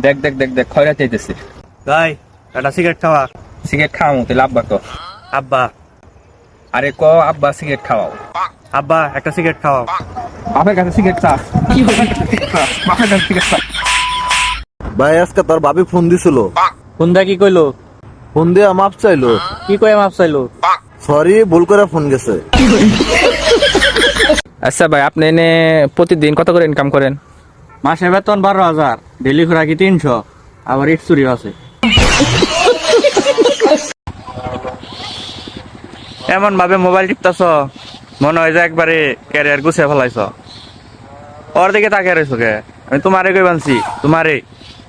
দেখ দেখ দেখ দেখ খয়রা চাইতেছে। ভাই একটা সিগারেট খাওয়া। সিগারেট খাওয়াবো তাহলে আব্বা তো। আব্বা আরে ক আব্বা সিগারেট খাওয়াও। আব্বা একটা সিগারেট খাওয়াও। বাপের কাছে সিগারেট চা। বাপের কাছে সিগারেট চা। ভাই আজকে তোর ভাবি ফোন দিছিল, কোনটা কি কইলো? ফোন দিয়ে মাপ চাইলো। কি কয়ে মাপ চাইলো? সরি, ভুল করে ফোন গেছে। আচ্ছা ভাই, আপনি এনে প্রতিদিন কত করে ইনকাম করেন? মাসে বেতন 12,000, ডেলি খোরাকি 300, আবার ইট চুরি আছে। এমন ভাবে মোবাইল টিপতাছ মনে হয় যে একবারে ক্যারিয়ার গুছিয়ে ফেলাইছ। ওর দিকে তাকিয়ে রয়েছো কে? আমি তোমারে কই বানছি, তোমারে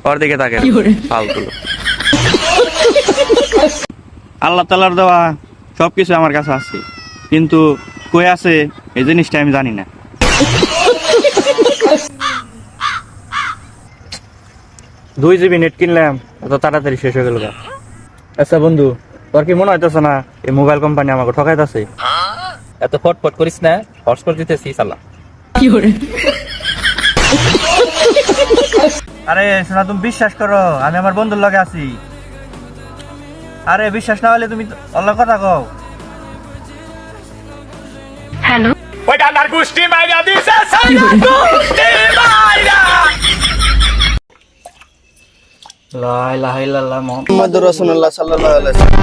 ওর দিকে তাকিয়ে ফালতু। আল্লাহ তাআলার দেওয়া সবকিছু আমার কাছে আছে, কিন্তু কই আছে এই জিনিসটা আমি জানি না। 2 GB নেট কিনলাম, এত তাড়াতাড়ি শেষ হয়ে গেল। আচ্ছা বন্ধু, তোর কি মনে হইতেছে না এই মোবাইল কোম্পানি আমাকে ঠকাইতেছে? এত ফটফট করিস না, হটস্পট দিতেছি সালা। আরে শোনা, তুমি বিশ্বাস করো আমি আমার বন্ধুর লগে আছি। আরে বিশ্বাস না হলে তুমি অল্লাহ কথা কও। ওই ডান্ডার গুষ্টি মাইরা দিছে সাইরা গুষ্টি মাইরা। লা ইলাহা ইল্লাল্লাহ মুহাম্মদুর রাসূলুল্লাহ সাল্লাল্লাহু আলাইহি ওয়াসাল্লাম।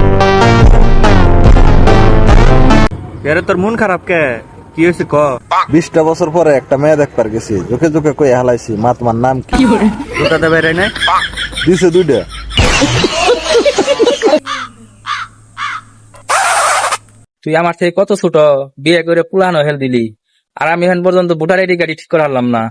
এরে তোর মন খারাপ কে? কি হয়েছে ক? 20টা বছর পরে একটা মেয়ে দেখবার গেছি, চোখে চোখে কই হালাইছি, মা তোমার নাম কি? জুতা দেবে রে না? দিছে 2টা। তুই আমার থেকে কত ছোট, বিয়ে করে পুরানো হেল দিলি, আর আমি এখন পর্যন্ত ভোটার আইডি কার্ড ঠিক করে আনলাম না।